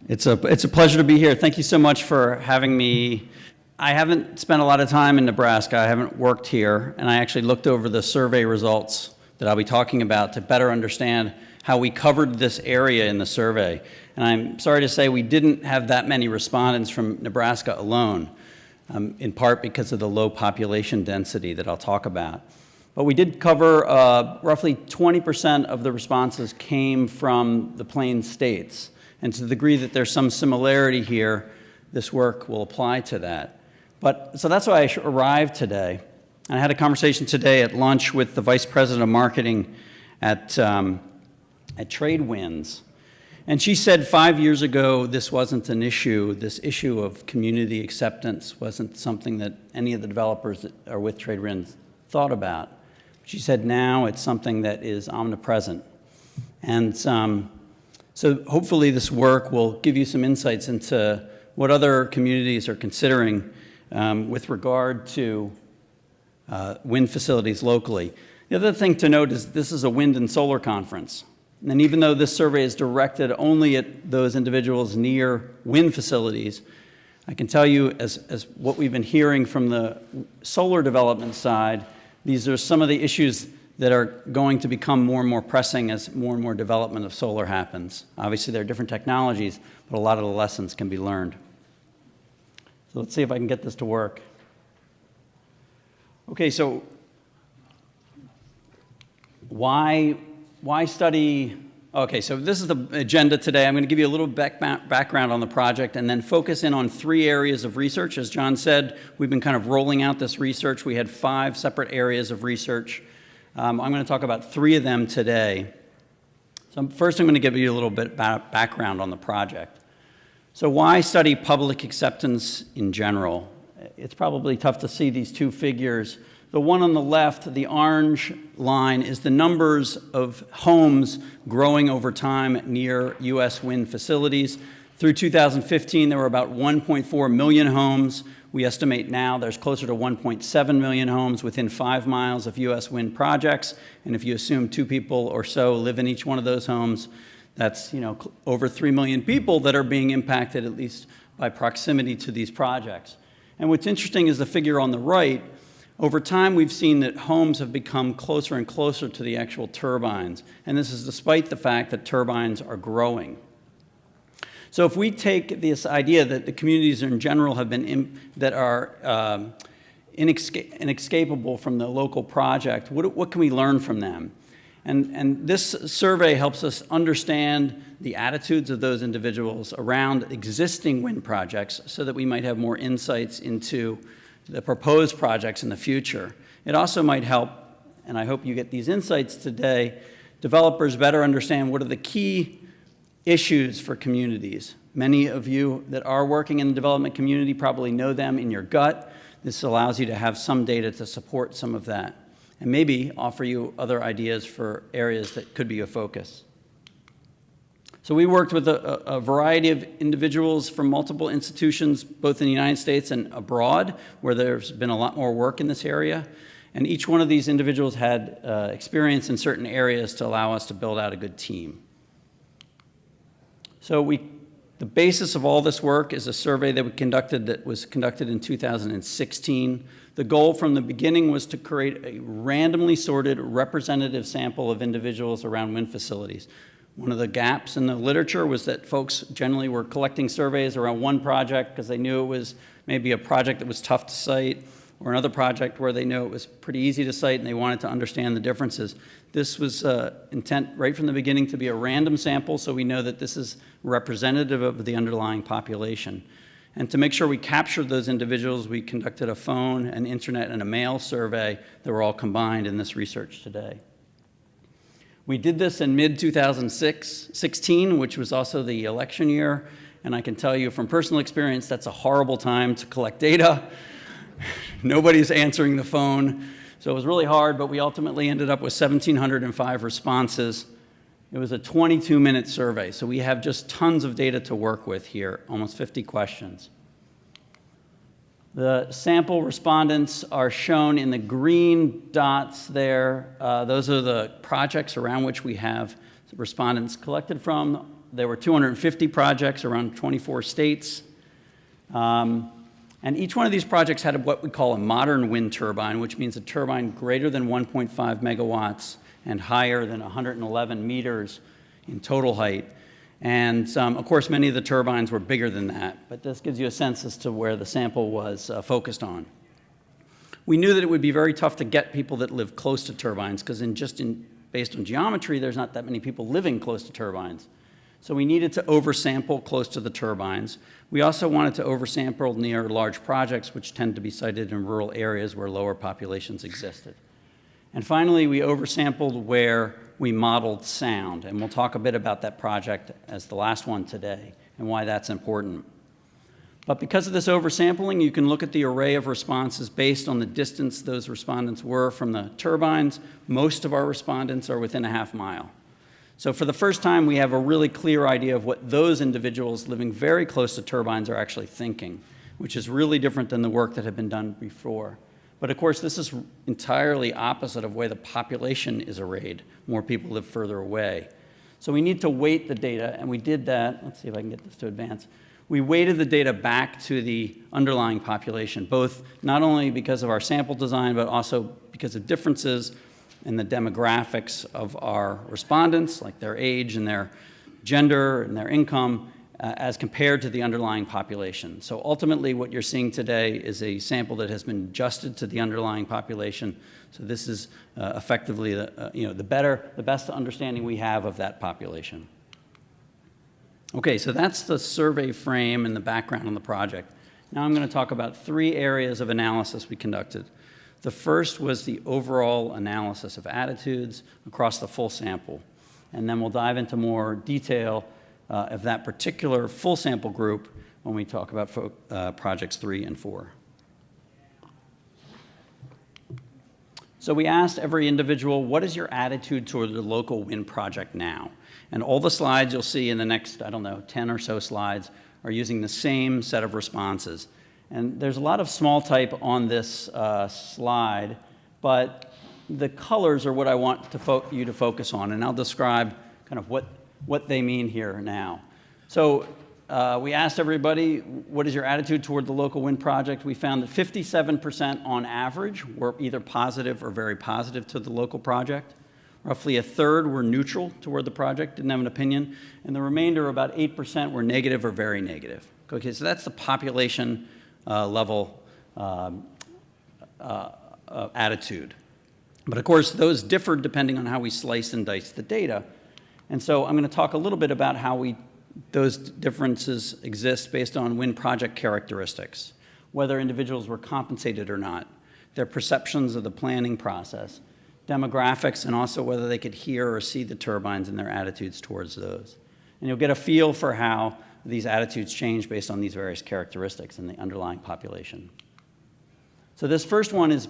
It's a pleasure to be here. Thank you so much for having me. I haven't spent a lot of time in Nebraska. I haven't worked here, and I actually looked over the survey results that I'll be talking about to better understand how we covered this area in the survey. And I'm sorry to say we didn't have that many respondents from Nebraska alone, in part because of the low population density that I'll talk about. But we did cover roughly 20% of the responses came from the Plains states. And to the degree that there's some similarity here, this work will apply to that. So that's why I arrived today. And I had a conversation today at lunch with the Vice President of Marketing at TradeWinds. And she said 5 years ago, this wasn't an issue. This issue of community acceptance wasn't something that any of the developers that are with TradeWinds thought about. She said now it's something that is omnipresent. And so hopefully this work will give you some insights into what other communities are considering with regard to wind facilities locally. The other thing to note is this is a wind and solar conference. And even though this survey is directed only at those individuals near wind facilities, I can tell you as what we've been hearing from the solar development side, these are some of the issues that are going to become more and more pressing as more and more development of solar happens. Obviously, there are different technologies, but a lot of the lessons can be learned. So let's see if I can get this to work. Okay, so why study? Okay, so this is the agenda today. I'm going to give you a little background on the project and then focus in on 3 areas of research. As John said, we've been kind of rolling out this research. We had 5 separate areas of research. I'm going to talk about 3 of them today. So first I'm going to give you a little bit about background on the project. So why study public acceptance in general? It's probably tough to see these 2 figures. The one on the left, the orange line, is the numbers of homes growing over time near U.S. wind facilities. Through 2015, there were about 1.4 million homes. We estimate now there's closer to 1.7 million homes within 5 miles of U.S. wind projects. And if you assume 2 people or so live in each one of those homes, that's over 3 million people that are being impacted, at least by proximity to these projects. And what's interesting is the figure on the right. Over time, we've seen that homes have become closer and closer to the actual turbines. And this is despite the fact that turbines are growing. So if we take this idea that the communities in general have been that are inescapable from the local project, what can we learn from them? And this survey helps us understand the attitudes of those individuals around existing wind projects so that we might have more insights into the proposed projects in the future. It also might help, and I hope you get these insights today, developers better understand what are the key issues for communities. Many of you that are working in the development community probably know them in your gut. This allows you to have some data to support some of that and maybe offer you other ideas for areas that could be a focus. So we worked with a variety of individuals from multiple institutions, both in the United States and abroad, where there's been a lot more work in this area. And each one of these individuals had experience in certain areas to allow us to build out a good team. So the basis of all this work is a survey that was conducted in 2016. The goal from the beginning was to create a randomly sorted representative sample of individuals around wind facilities. One of the gaps in the literature was that folks generally were collecting surveys around one project because they knew it was maybe a project that was tough to cite, or another project where they knew it was pretty easy to cite and they wanted to understand the differences. This was intent right from the beginning to be a random sample, so we know that this is representative of the underlying population. And to make sure we captured those individuals, we conducted a phone, an internet, and a mail survey that were all combined in this research today. We did this in mid-2016, which was also the election year, and I can tell you from personal experience, that's a horrible time to collect data. Nobody's answering the phone, so it was really hard, but we ultimately ended up with 1,705 responses. It was a 22-minute survey, so we have just tons of data to work with here, almost 50 questions. The sample respondents are shown in the green dots there. Those are the projects around which we have respondents collected from. there were 250 projects around 24 states. And each one of these projects had what we call a modern wind turbine, which means a turbine greater than 1.5 megawatts and higher than 111 meters in total height. And of course, many of the turbines were bigger than that, but this gives you a sense as to where the sample was focused on. We knew that it would be very tough to get people that live close to turbines, because based on geometry, there's not that many people living close to turbines. So we needed to oversample close to the turbines. We also wanted to oversample near large projects, which tend to be sited in rural areas where lower populations existed. And finally, we oversampled where we modeled sound, and we'll talk a bit about that project as the last one today and why that's important. But because of this oversampling, you can look at the array of responses based on the distance those respondents were from the turbines. Most of our respondents are within a half mile. So for the first time, we have a really clear idea of what those individuals living very close to turbines are actually thinking, which is really different than the work that had been done before. But of course, this is entirely opposite of where the population is arrayed. More people live further away. So we need to weight the data, and we did that. Let's see if I can get this to advance. We weighted the data back to the underlying population, both not only because of our sample design, but also because of differences in the demographics of our respondents, like their age and their gender and their income, as compared to the underlying population. So ultimately, what you're seeing today is a sample that has been adjusted to the underlying population. So this is effectively the best understanding we have of that population. Okay, so that's the survey frame and the background on the project. Now I'm going to talk about 3 areas of analysis we conducted. The first was the overall analysis of attitudes across the full sample. And then we'll dive into more detail of that particular full sample group when we talk about projects 3 and 4. So we asked every individual, what is your attitude toward the local wind project now? And all the slides you'll see in the next, 10 or so slides are using the same set of responses. And there's a lot of small type on this slide, but the colors are what I want you to focus on, and I'll describe kind of what they mean here now. So we asked everybody, what is your attitude toward the local wind project? We found that 57% on average were either positive or very positive to the local project. Roughly a third were neutral toward the project, didn't have an opinion, and the remainder, about 8%, were negative or very negative. Okay, so that's the population level attitude. But of course, those differed depending on how we slice and dice the data. And so I'm going to talk a little bit about how those differences exist based on wind project characteristics, whether individuals were compensated or not, their perceptions of the planning process, demographics, and also whether they could hear or see the turbines and their attitudes towards those. And you'll get a feel for how these attitudes change based on these various characteristics in the underlying population. So this first one is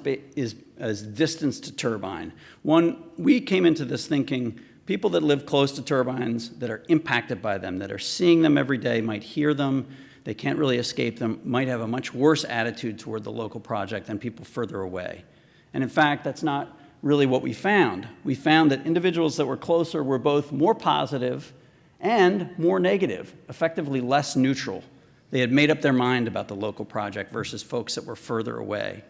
distance to turbine. We came into this thinking people that live close to turbines, that are impacted by them, that are seeing them every day, might hear them, they can't really escape them, might have a much worse attitude toward the local project than people further away. And in fact, that's not really what we found. We found that individuals that were closer were both more positive and more negative, effectively less neutral. They had made up their mind about the local project versus folks that were further away.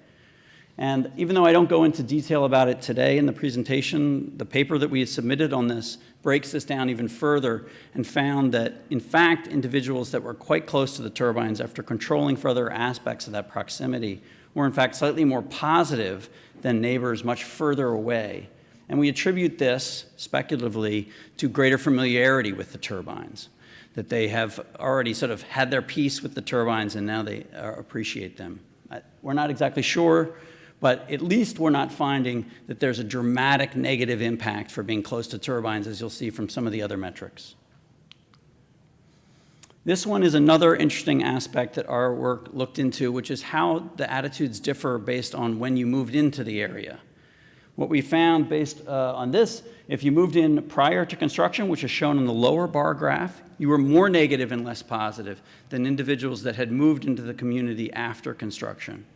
And even though I don't go into detail about it today in the presentation, the paper that we had submitted on this breaks this down even further and found that, in fact, individuals that were quite close to the turbines, after controlling for other aspects of that proximity, were in fact slightly more positive than neighbors much further away. And we attribute this, speculatively, to greater familiarity with the turbines, that they have already sort of had their piece with the turbines and now they appreciate them. We're not exactly sure, but at least we're not finding that there's a dramatic negative impact for being close to turbines, as you'll see from some of the other metrics. This one is another interesting aspect that our work looked into, which is how the attitudes differ based on when you moved into the area. What we found based on this, if you moved in prior to construction, which is shown in the lower bar graph, you were more negative and less positive than individuals that had moved into the community after construction.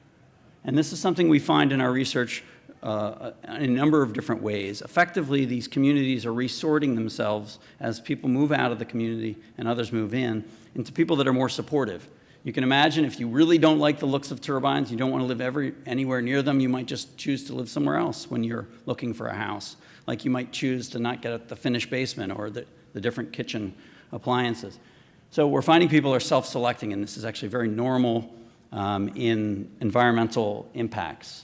And this is something we find in our research in a number of different ways. Effectively, these communities are resorting themselves as people move out of the community and others move in into people that are more supportive. You can imagine if you really don't like the looks of turbines, you don't want to live anywhere near them, you might just choose to live somewhere else when you're looking for a house. Like you might choose to not get at the finished basement or the different kitchen appliances. So we're finding people are self-selecting, and this is actually very normal in environmental impacts.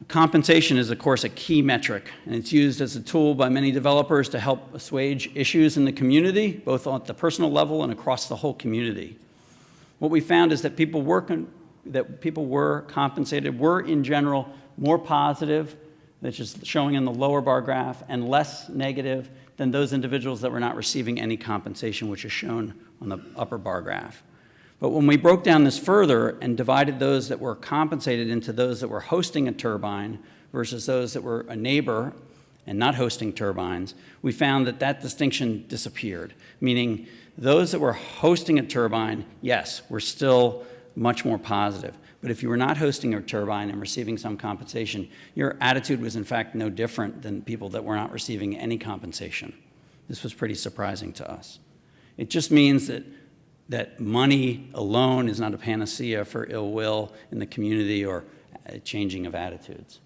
Compensation is, of course, a key metric, and it's used as a tool by many developers to help assuage issues in the community, both at the personal level and across the whole community. What we found is that people were compensated were, in general, more positive, which is showing in the lower bar graph, and less negative than those individuals that were not receiving any compensation, which is shown on the upper bar graph. But when we broke down this further and divided those that were compensated into those that were hosting a turbine versus those that were a neighbor and not hosting turbines, we found that that distinction disappeared, meaning those that were hosting a turbine, yes, were still much more positive. But if you were not hosting a turbine and receiving some compensation, your attitude was in fact no different than people that were not receiving any compensation. This was pretty surprising to us. It just means that money alone is not a panacea for ill will in the community or a changing of attitudes.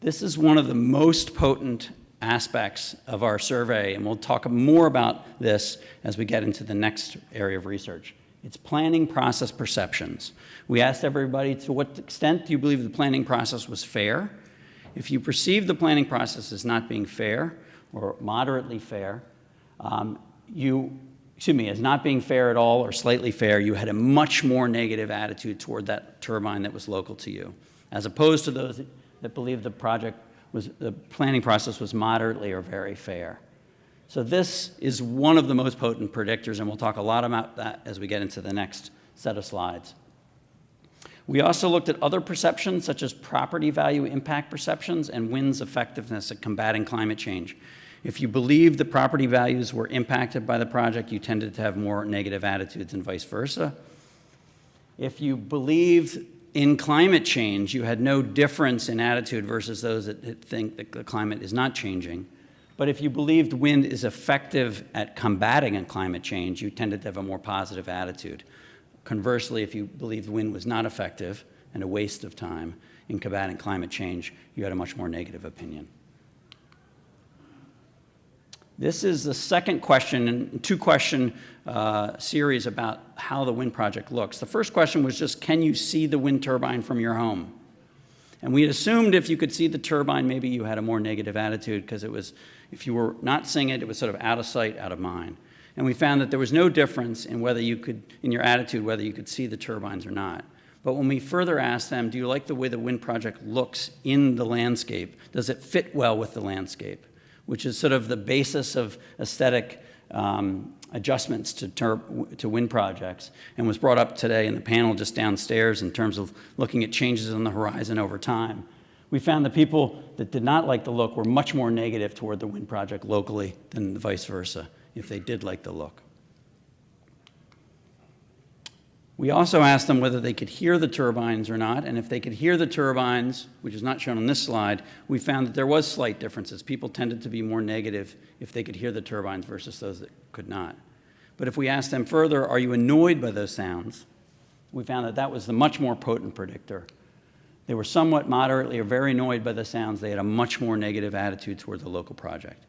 This is one of the most potent aspects of our survey, and we'll talk more about this as we get into the next area of research. It's planning process perceptions. We asked everybody, to what extent do you believe the planning process was fair? If you perceive the planning process as not being fair or moderately fair, as not being fair at all or slightly fair, you had a much more negative attitude toward that turbine that was local to you, as opposed to those that believed the planning process was moderately or very fair. So this is one of the most potent predictors, and we'll talk a lot about that as we get into the next set of slides. We also looked at other perceptions, such as property value impact perceptions and wind's effectiveness at combating climate change. If you believed the property values were impacted by the project, you tended to have more negative attitudes and vice versa. If you believed in climate change, you had no difference in attitude versus those that think that the climate is not changing. But if you believed wind is effective at combating climate change, you tended to have a more positive attitude. Conversely, if you believed wind was not effective and a waste of time in combating climate change, you had a much more negative opinion. This is the second question in two-question series about how the wind project looks. The first question was just, can you see the wind turbine from your home? And we had assumed if you could see the turbine, maybe you had a more negative attitude because it was, if you were not seeing it, it was sort of out of sight, out of mind. And we found that there was no difference in whether you could, in your attitude, whether you could see the turbines or not. But when we further asked them, do you like the way the wind project looks in the landscape? Does it fit well with the landscape? Which is sort of the basis of aesthetic adjustments to wind projects, and was brought up today in the panel just downstairs in terms of looking at changes on the horizon over time. We found the people that did not like the look were much more negative toward the wind project locally than the vice versa, if they did like the look. We also asked them whether they could hear the turbines or not, and if they could hear the turbines, which is not shown on this slide, we found that there was slight differences. People tended to be more negative if they could hear the turbines versus those that could not. But if we asked them further, are you annoyed by those sounds? We found that that was the much more potent predictor. They were somewhat moderately or very annoyed by the sounds. They had a much more negative attitude toward the local project.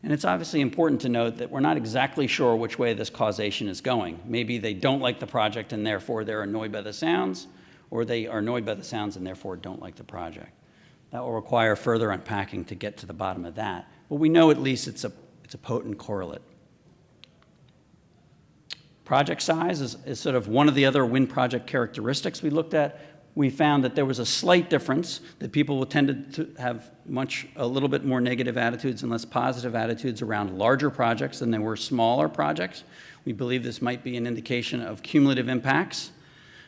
And it's obviously important to note that we're not exactly sure which way this causation is going. Maybe they don't like the project and therefore they're annoyed by the sounds, or they are annoyed by the sounds and therefore don't like the project. That will require further unpacking to get to the bottom of that. But we know at least it's a potent correlate. Project size is sort of one of the other wind project characteristics we looked at. We found that there was a slight difference, that people tended to have a little bit more negative attitudes and less positive attitudes around larger projects than they were smaller projects. We believe this might be an indication of cumulative impacts.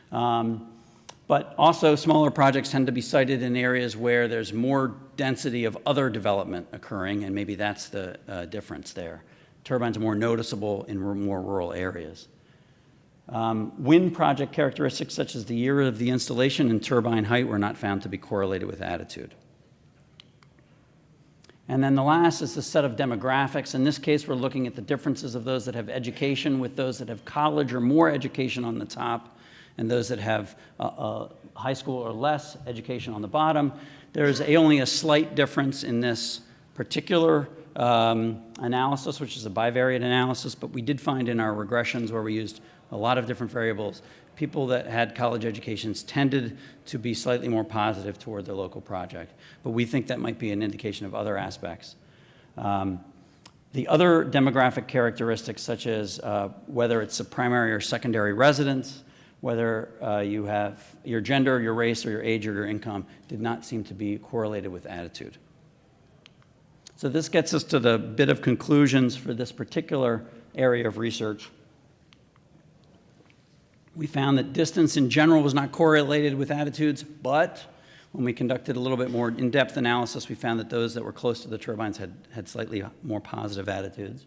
But also smaller projects tend to be sited in areas where there's more density of other development occurring, and maybe that's the difference there. Turbines are more noticeable in more rural areas. Wind project characteristics such as the year of the installation and turbine height were not found to be correlated with attitude. And then the last is the set of demographics. In this case, we're looking at the differences of those that have education with those that have college or more education on the top, and those that have high school or less education on the bottom. There's only a slight difference in this particular analysis, which is a bivariate analysis, but we did find in our regressions where we used a lot of different variables, people that had college educations tended to be slightly more positive toward their local project. But we think that might be an indication of other aspects. The other demographic characteristics, such as whether it's a primary or secondary residence, whether you have your gender, your race, or your age, or your income, did not seem to be correlated with attitude. So this gets us to the bit of conclusions for this particular area of research. We found that distance in general was not correlated with attitudes, but when we conducted a little bit more in-depth analysis, we found that those that were close to the turbines had slightly more positive attitudes.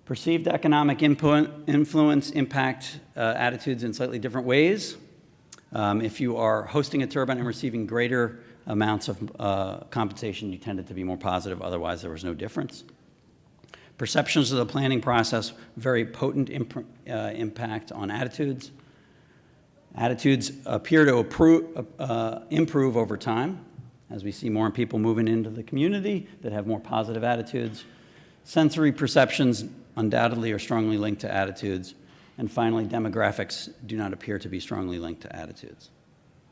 Perceived economic influence impact attitudes in slightly different ways. If you are hosting a turbine and receiving greater amounts of compensation, you tended to be more positive. Otherwise, there was no difference. Perceptions of the planning process, very potent impact on attitudes. Attitudes appear to improve over time as we see more people moving into the community that have more positive attitudes. Sensory perceptions undoubtedly are strongly linked to attitudes. And finally, demographics do not appear to be strongly linked to attitudes.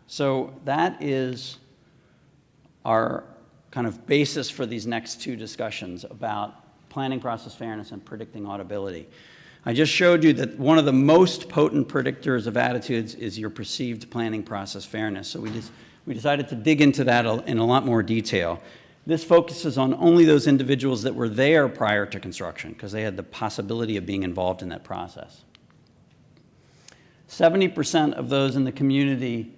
So that is our kind of basis for these next two discussions about planning process fairness and predicting audibility. I just showed you that one of the most potent predictors of attitudes is your perceived planning process fairness. So we decided to dig into that in a lot more detail. This focuses on only those individuals that were there prior to construction because they had the possibility of being involved in that process. 70% of those in the community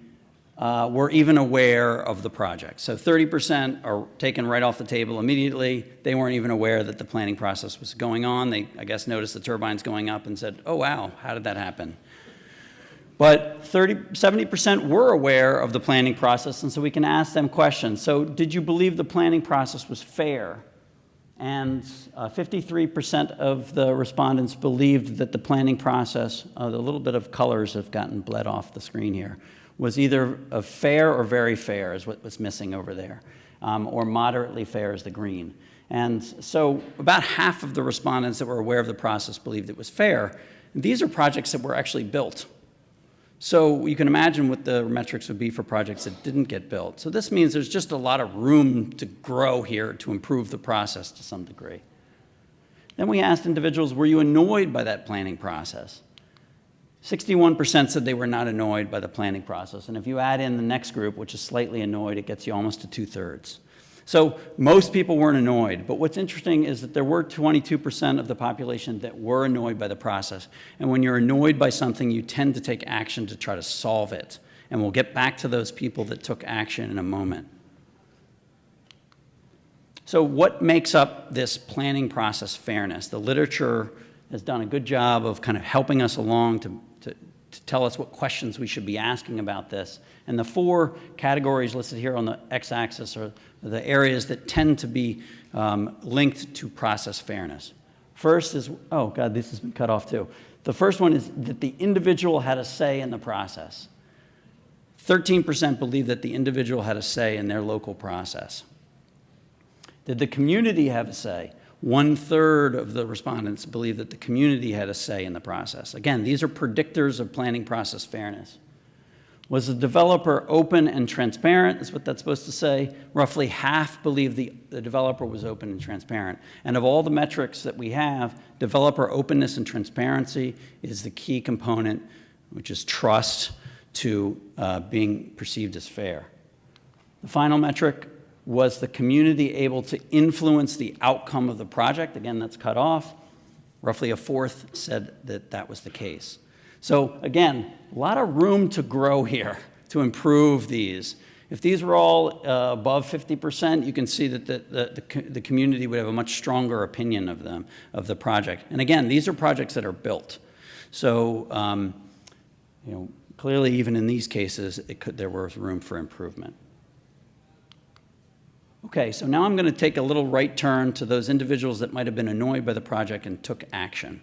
were even aware of the project. So 30% are taken right off the table immediately. They weren't even aware that the planning process was going on. They, I guess, noticed the turbines going up and said, oh, wow, how did that happen? But 70% were aware of the planning process, and so we can ask them questions. So did you believe the planning process was fair? And 53% of the respondents believed that the planning process, the little bit of colors have gotten bled off the screen here, was either a fair or very fair is what was missing over there, or moderately fair is the green. And so about half of the respondents that were aware of the process believed it was fair. And these are projects that were actually built. So you can imagine what the metrics would be for projects that didn't get built. So this means there's just a lot of room to grow here to improve the process to some degree. Then we asked individuals, were you annoyed by that planning process? 61% said they were not annoyed by the planning process. And if you add in the next group, which is slightly annoyed, it gets you almost to 2/3. So most people weren't annoyed. But what's interesting is that there were 22% of the population that were annoyed by the process. And when you're annoyed by something, you tend to take action to try to solve it. And we'll get back to those people that took action in a moment. So what makes up this planning process fairness? The literature has done a good job of kind of helping us along to tell us what questions we should be asking about this. And the four categories listed here on the x-axis are the areas that tend to be linked to process fairness. First is, oh God, this has been cut off too. The first one is that the individual had a say in the process. 13% believe that the individual had a say in their local process. Did the community have a say? 1/3 of the respondents believe that the community had a say in the process. Again, these are predictors of planning process fairness. Was the developer open and transparent, is what that's supposed to say. Roughly half believe the developer was open and transparent. And of all the metrics that we have, developer openness and transparency is the key component, which is trust, to being perceived as fair. The final metric, was the community able to influence the outcome of the project? Again, that's cut off. Roughly 1/4 said that that was the case. So again, a lot of room to grow here to improve these. If these were all above 50%, you can see that the community would have a much stronger opinion of them, of the project. And again, these are projects that are built. So, clearly, even in these cases, there was room for improvement. Okay, so now I'm going to take a little right turn to those individuals that might have been annoyed by the project and took action,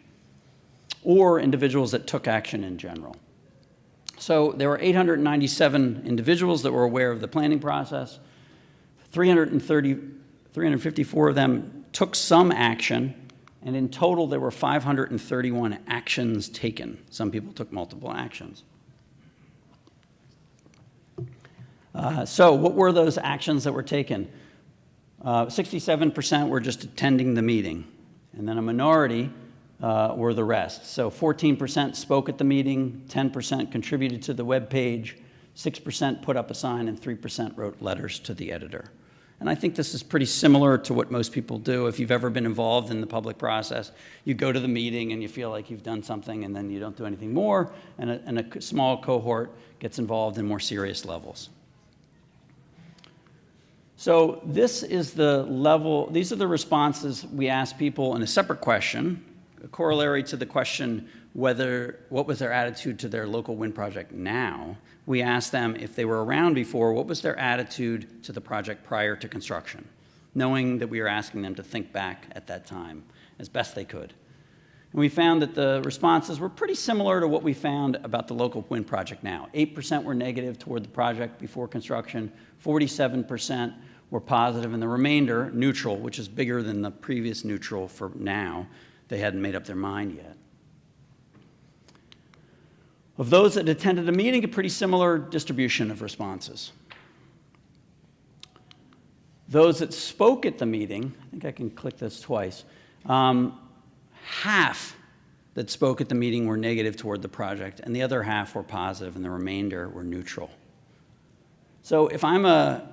or individuals that took action in general. So there were 897 individuals that were aware of the planning process. 354 of them took some action, and in total there were 531 actions taken. Some people took multiple actions. So what were those actions that were taken? 67% were just attending the meeting, and then a minority were the rest. So 14% spoke at the meeting, 10% contributed to the web page, 6% put up a sign, and 3% wrote letters to the editor. And I think this is pretty similar to what most people do. If you've ever been involved in the public process, you go to the meeting and you feel like you've done something and then you don't do anything more, and a small cohort gets involved in more serious levels. So this is the level, these are the responses we asked people in a separate question, a corollary to the question what was their attitude to their local wind project now. We asked them if they were around before, what was their attitude to the project prior to construction, knowing that we were asking them to think back at that time as best they could. And we found that the responses were pretty similar to what we found about the local wind project now. 8% were negative toward the project before construction, 47% were positive, and the remainder, neutral, which is bigger than the previous neutral for now. They hadn't made up their mind yet. Of those that attended a meeting, a pretty similar distribution of responses. Those that spoke at the meeting, I think I can click this twice, half that spoke at the meeting were negative toward the project, and the other half were positive, and the remainder were neutral. So if I'm a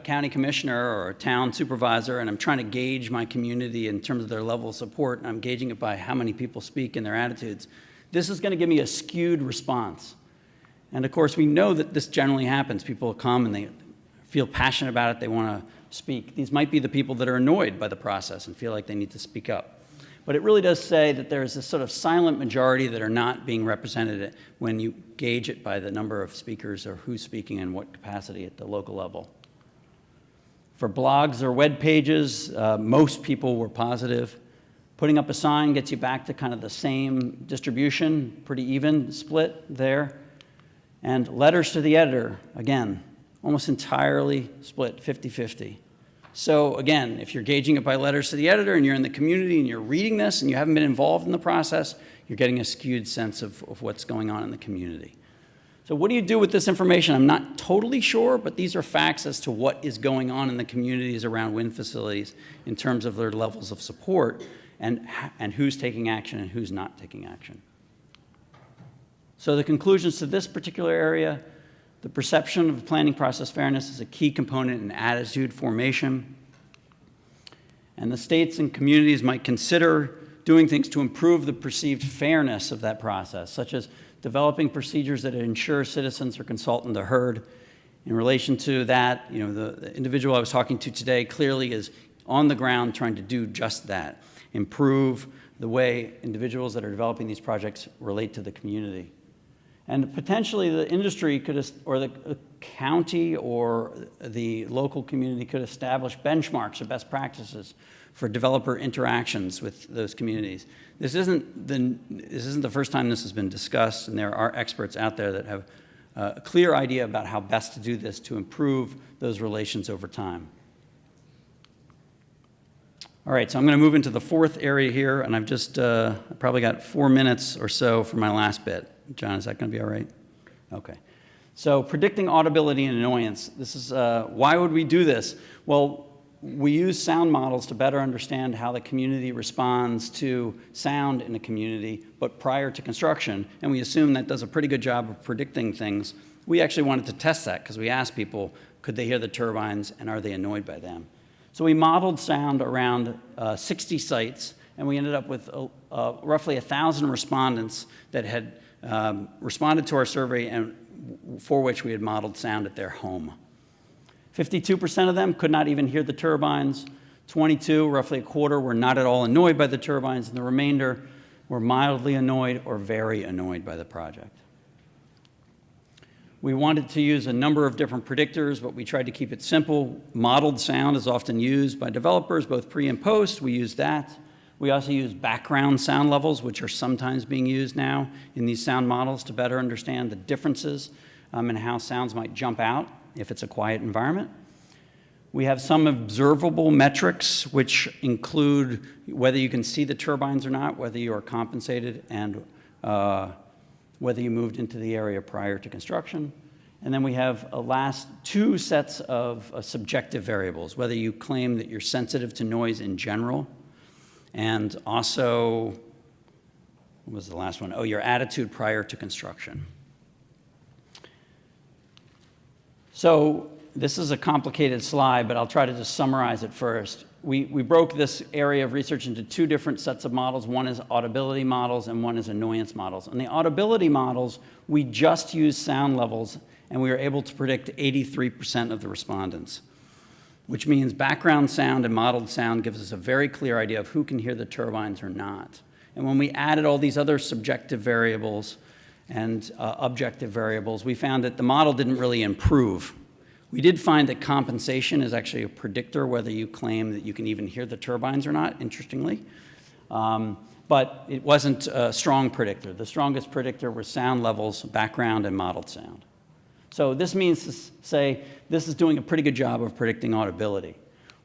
county commissioner or a town supervisor and I'm trying to gauge my community in terms of their level of support, and I'm gauging it by how many people speak and their attitudes, this is going to give me a skewed response. And of course, we know that this generally happens. People come and they feel passionate about it, they want to speak. These might be the people that are annoyed by the process and feel like they need to speak up. But it really does say that there's this sort of silent majority that are not being represented when you gauge it by the number of speakers or who's speaking and what capacity at the local level. For blogs or web pages, most people were positive. Putting up a sign gets you back to kind of the same distribution, pretty even split there. And letters to the editor, again, almost entirely split 50-50. So again, if you're gauging it by letters to the editor and you're in the community and you're reading this and you haven't been involved in the process, you're getting a skewed sense of what's going on in the community. So what do you do with this information? I'm not totally sure, but these are facts as to what is going on in the communities around wind facilities in terms of their levels of support and who's taking action and who's not taking action. So the conclusions to this particular area: the perception of planning process fairness is a key component in attitude formation. And the states and communities might consider doing things to improve the perceived fairness of that process, such as developing procedures that ensure citizens or consultants are heard. In relation to that, the individual I was talking to today clearly is on the ground trying to do just that, improve the way individuals that are developing these projects relate to the community. And potentially the industry could, or the county or the local community could establish benchmarks or best practices for developer interactions with those communities. This isn't the first time this has been discussed, and there are experts out there that have a clear idea about how best to do this to improve those relations over time. All right, so I'm going to move into the fourth area here, and I've just probably got 4 minutes or so for my last bit. John, is that going to be all right? Okay. So predicting audibility and annoyance. This is, why would we do this? Well, we use sound models to better understand how the community responds to sound in a community, but prior to construction, and we assume that does a pretty good job of predicting things. We actually wanted to test that because we asked people, could they hear the turbines and are they annoyed by them? So we modeled sound around 60 sites, and we ended up with roughly 1,000 respondents that had responded to our survey and for which we had modeled sound at their home. 52% of them could not even hear the turbines. 22, roughly a quarter, were not at all annoyed by the turbines, and the remainder were mildly annoyed or very annoyed by the project. We wanted to use a number of different predictors, but we tried to keep it simple. Modeled sound is often used by developers, both pre and post. We used that. We also use background sound levels, which are sometimes being used now in these sound models to better understand the differences in how sounds might jump out if it's a quiet environment. We have some observable metrics, which include whether you can see the turbines or not, whether you are compensated, and whether you moved into the area prior to construction. And then we have a last two sets of subjective variables, whether you claim that you're sensitive to noise in general, and also, what was the last one? Oh, your attitude prior to construction. So this is a complicated slide, but I'll try to just summarize it first. We broke this area of research into two different sets of models. One is audibility models and one is annoyance models. In the audibility models, we just used sound levels, and we were able to predict 83% of the respondents, which means background sound and modeled sound gives us a very clear idea of who can hear the turbines or not. And when we added all these other subjective variables and objective variables, we found that the model didn't really improve. We did find that compensation is actually a predictor whether you claim that you can even hear the turbines or not, interestingly. But it wasn't a strong predictor. The strongest predictor were sound levels, background, and modeled sound. So this means to say this is doing a pretty good job of predicting audibility.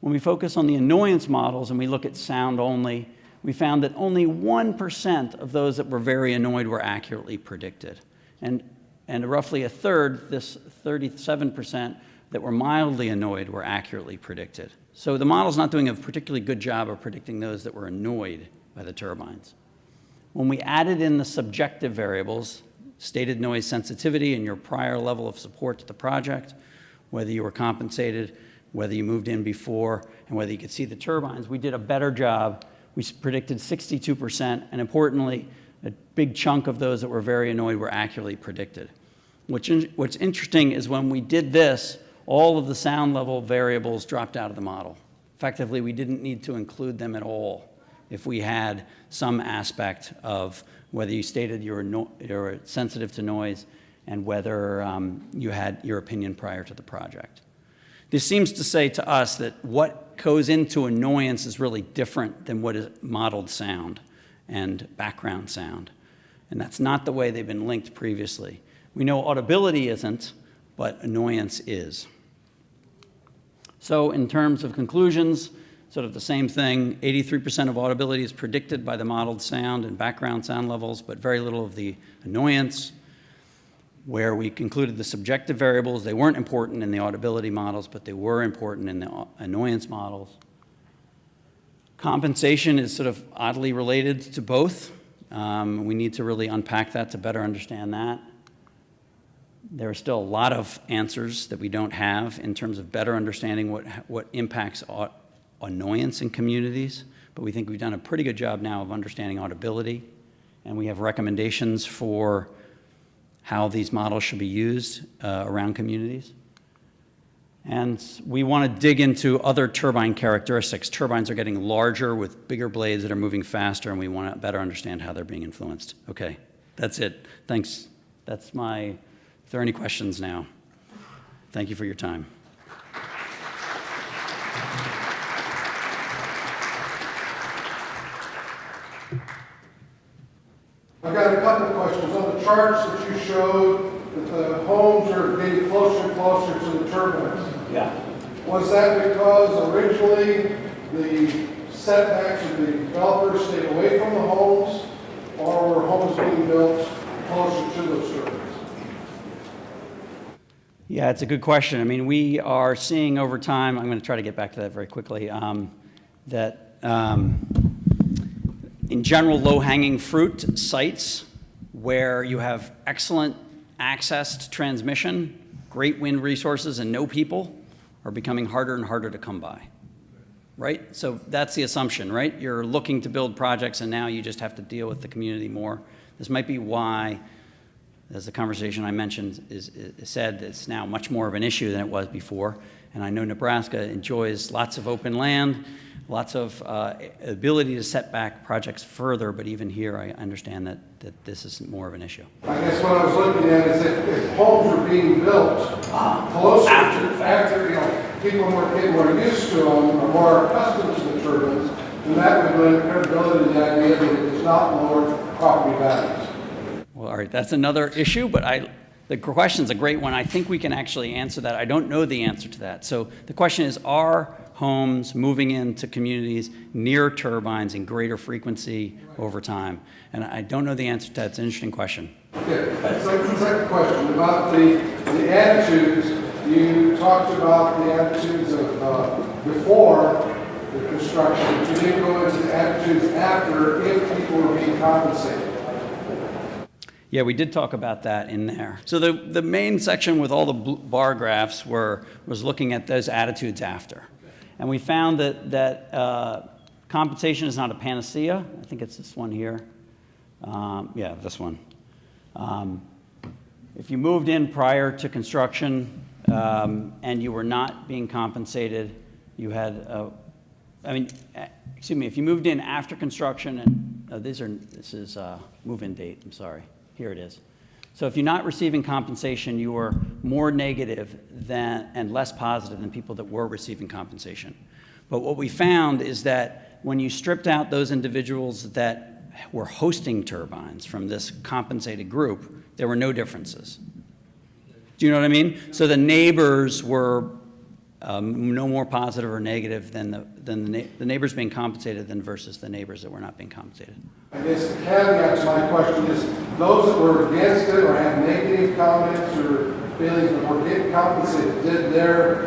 When we focus on the annoyance models and we look at sound only, we found that only 1% of those that were very annoyed were accurately predicted. And roughly a third, this 37%, that were mildly annoyed were accurately predicted. So the model's not doing a particularly good job of predicting those that were annoyed by the turbines. When we added in the subjective variables, stated noise sensitivity and your prior level of support to the project, whether you were compensated, whether you moved in before, and whether you could see the turbines, we did a better job. We predicted 62%, and importantly, a big chunk of those that were very annoyed were accurately predicted. What's interesting is when we did this, all of the sound level variables dropped out of the model. Effectively, we didn't need to include them at all if we had some aspect of whether you stated you're sensitive to noise and whether you had your opinion prior to the project. This seems to say to us that what goes into annoyance is really different than what is modeled sound and background sound. And that's not the way they've been linked previously. We know audibility isn't, but annoyance is. So in terms of conclusions, sort of the same thing. 83% of audibility is predicted by the modeled sound and background sound levels, but very little of the annoyance. Where we concluded the subjective variables, they weren't important in the audibility models, but they were important in the annoyance models. Compensation is sort of oddly related to both. We need to really unpack that to better understand that. There are still a lot of answers that we don't have in terms of better understanding what impacts annoyance in communities, but we think we've done a pretty good job now of understanding audibility, and we have recommendations for how these models should be used around communities. And we want to dig into other turbine characteristics. Turbines are getting larger with bigger blades that are moving faster, and we want to better understand how they're being influenced. Okay, that's it. Thanks. That's my, if there are any questions now, thank you for your time. I've got a couple of questions. On the charts that you showed, that the homes are getting closer and closer to the turbines. Yeah. Was that because originally the setbacks of the developers stayed away from the homes, or were homes being built closer to those turbines? Yeah, it's a good question. I mean, we are seeing over time, I'm going to try to get back to that very quickly, in general, low-hanging fruit sites where you have excellent access to transmission, great wind resources, and no people are becoming harder and harder to come by, right? So that's the assumption, right? You're looking to build projects, and now you just have to deal with the community more. This might be why, as the conversation I mentioned is said, it's now much more of an issue than it was before. And I know Nebraska enjoys lots of open land. lots of ability to set back projects further, but even here, I understand that this is more of an issue. I guess what I was looking at is if homes are being built closer after the fact. after, people getting more used to them, or more accustomed to the turbines, then that would lend credibility to the idea that it does not lower property values. Well, all right, that's another issue, but the question's a great one. I think we can actually answer that. I don't know the answer to that. So the question is, are homes moving into communities near turbines in greater frequency over time? And I don't know the answer to that. It's an interesting question. Okay, second question about the attitudes. You talked about the attitudes of before the construction, but you didn't go into the attitudes after if people were being compensated. Yeah, we did talk about that in there. So the main section with all the bar graphs was looking at those attitudes after. And we found that compensation is not a panacea. I think it's this one here. Yeah, this one. If you moved in prior to construction and you were not being compensated, you had, if you moved in after construction, and this is move-in date, I'm sorry. Here it is. So if you're not receiving compensation, you are more negative and less positive than people that were receiving compensation. But what we found is that when you stripped out those individuals that were hosting turbines from this compensated group, there were no differences. Do you know what I mean? So the neighbors were no more positive or negative than the neighbors being compensated than versus the neighbors that were not being compensated. I guess the caveat to my question is those that were against it or had negative comments or feelings that were getting compensated, did their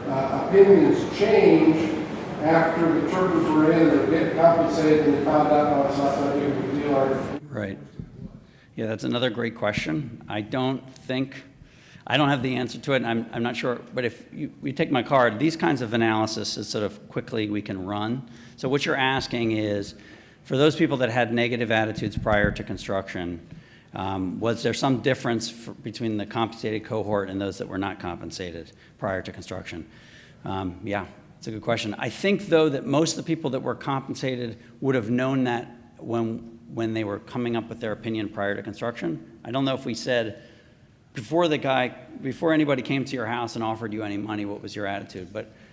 opinions change after the turbines were in, they were getting compensated and they found out, no, it's not that big of a deal? Or... Right. Yeah, that's another great question. I don't have the answer to it, and I'm not sure, but if you take my card, these kinds of analysis is sort of quickly we can run. So what you're asking is, for those people that had negative attitudes prior to construction, was there some difference between the compensated cohort and those that were not compensated prior to construction? Yeah, it's a good question. I think, though, that most of the people that were compensated would have known that when they were coming up with their opinion prior to construction. I don't know if we said, before anybody came to your house and offered you any money, what was your attitude?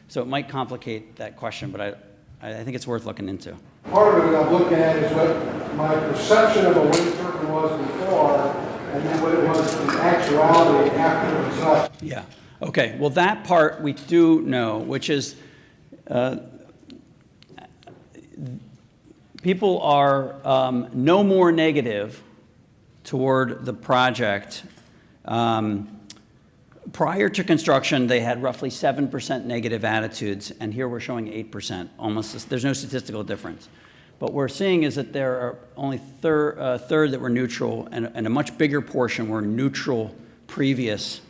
So it might complicate that question, but I think it's worth looking into. Part of it I'm looking at is what my perception of a wind turbine was before, and then what it was in actuality after it was up. Yeah. Okay. Well, that part we do know, which is people are no more negative toward the project. Prior to construction, they had roughly 7% negative attitudes, and here we're showing 8%. There's no statistical difference. What we're seeing is that there are only a third that were neutral, and a much bigger portion were neutral previous.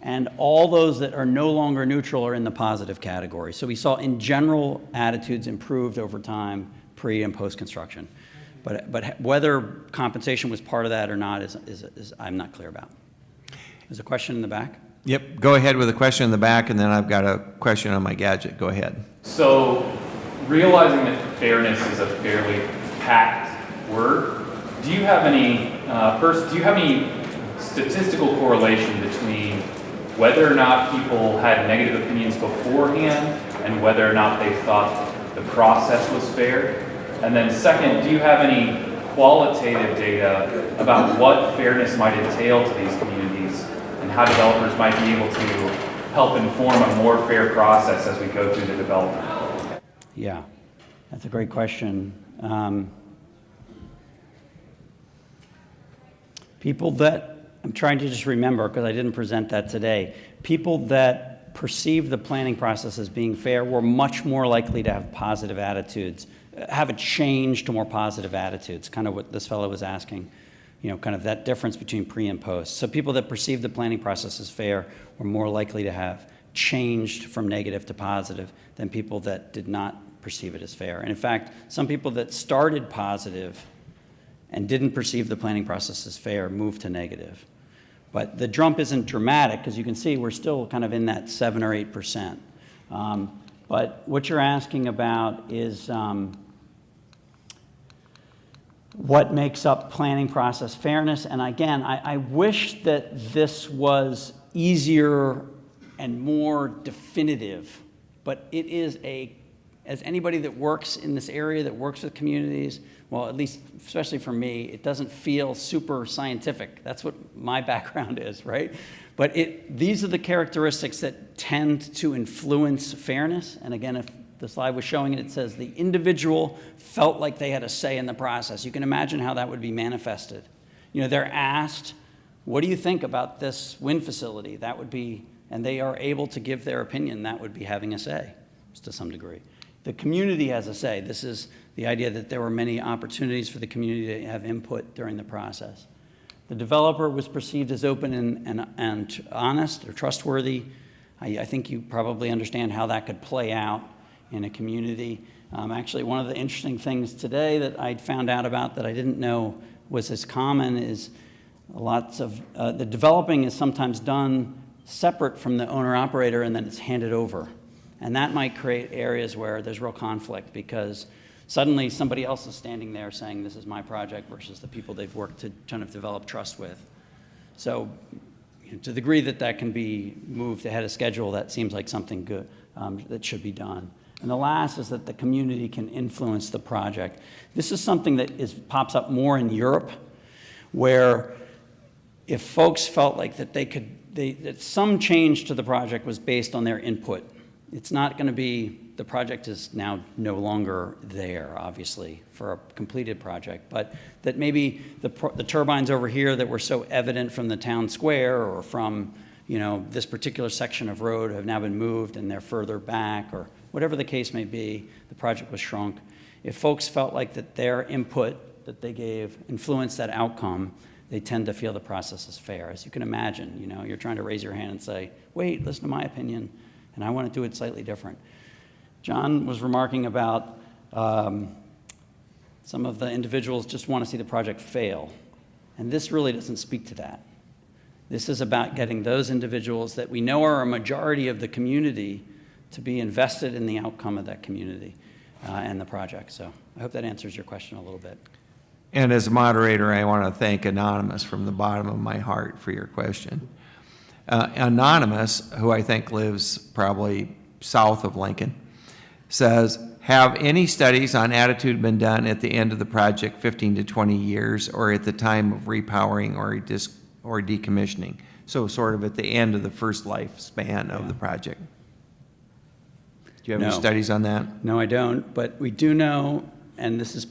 And all those that are no longer neutral are in the positive category. So we saw, in general, attitudes improved over time, pre and post construction. But whether compensation was part of that or not is I'm not clear about. There's a question in the back. Yep, go ahead with a question in the back, and then I've got a question on my gadget. Go ahead. So, realizing that fairness is a fairly packed word, do you have any statistical correlation between whether or not people had negative opinions beforehand and whether or not they thought the process was fair? And then second, do you have any qualitative data about what fairness might entail to these communities and how developers might be able to help inform a more fair process as we go through the development? Yeah, that's a great question. People that, I'm trying to just remember because I didn't present that today, people that perceive the planning process as being fair were much more likely to have positive attitudes, have a change to more positive attitudes, kind of what this fellow was asking, kind of that difference between pre and post. So people that perceive the planning process as fair were more likely to have changed from negative to positive than people that did not perceive it as fair. And in fact, some people that started positive and didn't perceive the planning process as fair moved to negative. But the jump isn't dramatic because you can see we're still kind of in that 7 or 8%. But what you're asking about is what makes up planning process fairness. And again, I wish that this was easier and more definitive, but it is as anybody that works in this area, that works with communities, well, at least, especially for me, it doesn't feel super scientific. That's what my background is, right? But these are the characteristics that tend to influence fairness. And again, if the slide was showing it, it says the individual felt like they had a say in the process. You can imagine how that would be manifested. You know, they're asked, what do you think about this wind facility? That would be, and they are able to give their opinion. That would be having a say to some degree. The community has a say. This is the idea that there were many opportunities for the community to have input during the process. The developer was perceived as open and honest or trustworthy. I think you probably understand how that could play out in a community. Actually, one of the interesting things today that I found out about that I didn't know was as common is lots of, the developing is sometimes done separate from the owner-operator and then it's handed over. And that might create areas where there's real conflict because suddenly somebody else is standing there saying, this is my project versus the people they've worked to kind of develop trust with. So to the degree that that can be moved ahead of schedule, that seems like something good that should be done. And the last is that the community can influence the project. This is something that pops up more in Europe, where if folks felt like that that some change to the project was based on their input. It's not going to be, the project is now no longer there, obviously, for a completed project, but that maybe the turbines over here that were so evident from the town square or from, you know, this particular section of road have now been moved and they're further back, or whatever the case may be, the project was shrunk. If folks felt like that their input that they gave influenced that outcome, they tend to feel the process is fair. As you can imagine, you know, you're trying to raise your hand and say, wait, listen to my opinion, and I want to do it slightly different. John was remarking about some of the individuals just want to see the project fail. And this really doesn't speak to that. This is about getting those individuals that we know are a majority of the community to be invested in the outcome of that community and the project. So I hope that answers your question a little bit. And as a moderator, I want to thank Anonymous from the bottom of my heart for your question. Anonymous, who I think lives probably south of Lincoln, says, have any studies on attitude been done at the end of the project 15 to 20 years or at the time of repowering or decommissioning? So sort of at the end of the first lifespan of the project. Do you have any studies on that? No, I don't, but we do know, and this is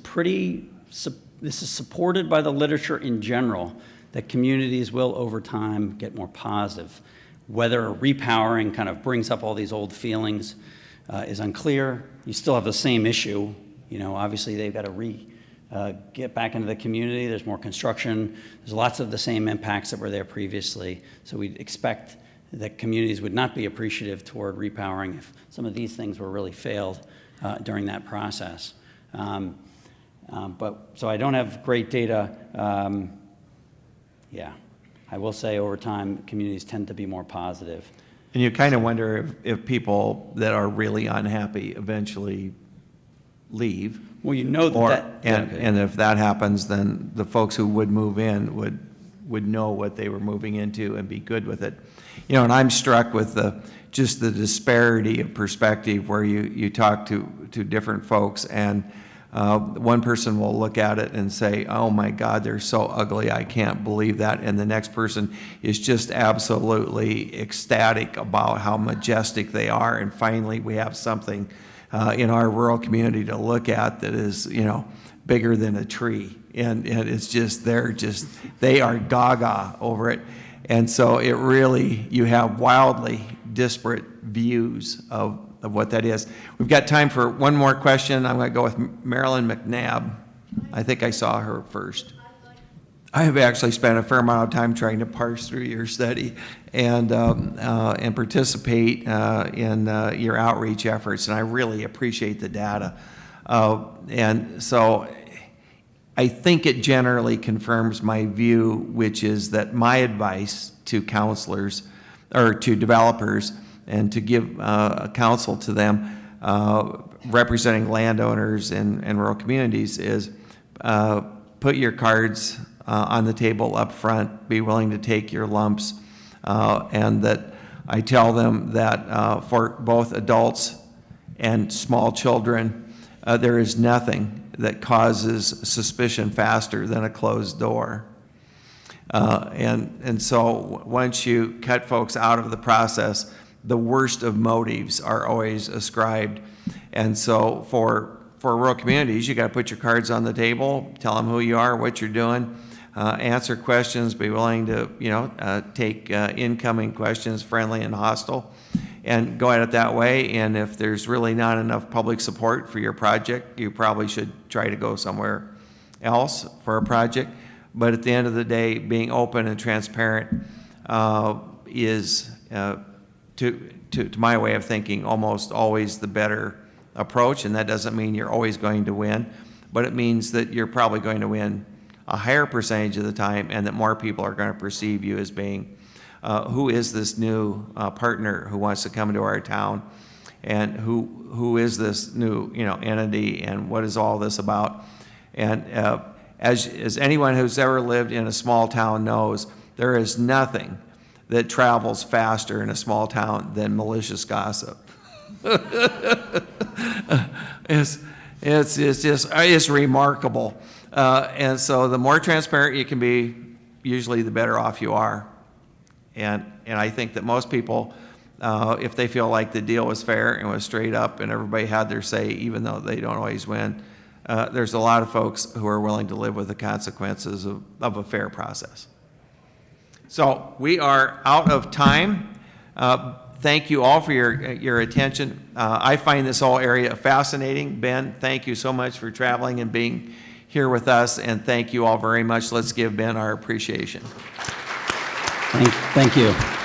supported by the literature in general, that communities will over time get more positive. Whether repowering kind of brings up all these old feelings is unclear. You still have the same issue. You know, obviously they've got to get back into the community. There's more construction. There's lots of the same impacts that were there previously. So we'd expect that communities would not be appreciative toward repowering if some of these things were really failed during that process. So I don't have great data. Yeah, I will say over time, communities tend to be more positive. And you kind of wonder if people that are really unhappy eventually leave. Well, you know And if that happens, then the folks who would move in would know what they were moving into and be good with it. You know, and I'm struck with just the disparity of perspective where you talk to different folks, and one person will look at it and say, oh my God, they're so ugly, I can't believe that. And the next person is just absolutely ecstatic about how majestic they are. And finally, we have something in our rural community to look at that is, you know, bigger than a tree. And it's just, they are gaga over it. And so it really, you have wildly disparate views of what that is. We've got time for one more question. I'm going to go with Marilyn McNabb. I think I saw her first. I have actually spent a fair amount of time trying to parse through your study and participate in your outreach efforts, and I really appreciate the data. And so I think it generally confirms my view, which is that my advice to counselors or to developers and to give counsel to them representing landowners in rural communities is put your cards on the table up front, be willing to take your lumps, and that I tell them that for both adults and small children, there is nothing that causes suspicion faster than a closed door. And so once you cut folks out of the process, the worst of motives are always ascribed. And so for rural communities, you got to put your cards on the table, tell them who you are, what you're doing, answer questions, be willing to, take incoming questions, friendly and hostile, and go at it that way. And if there's really not enough public support for your project, you probably should try to go somewhere else for a project. But at the end of the day, being open and transparent is, to my way of thinking, almost always the better approach. And that doesn't mean you're always going to win, but it means that you're probably going to win a higher percentage of the time, and that more people are going to perceive you as being who is this new partner who wants to come into our town, and who is this new entity, and what is all this about. And as anyone who's ever lived in a small town knows, there is nothing that travels faster in a small town than malicious gossip. It's remarkable. And so the more transparent you can be, usually the better off you are. And I think that most people, if they feel like the deal was fair and was straight up and everybody had their say, even though they don't always win, there's a lot of folks who are willing to live with the consequences of a fair process. So we are out of time. Thank you all for your attention. I find this whole area fascinating. Ben, thank you so much for traveling and being here with us, and thank you all very much. Let's give Ben our appreciation. Thank you.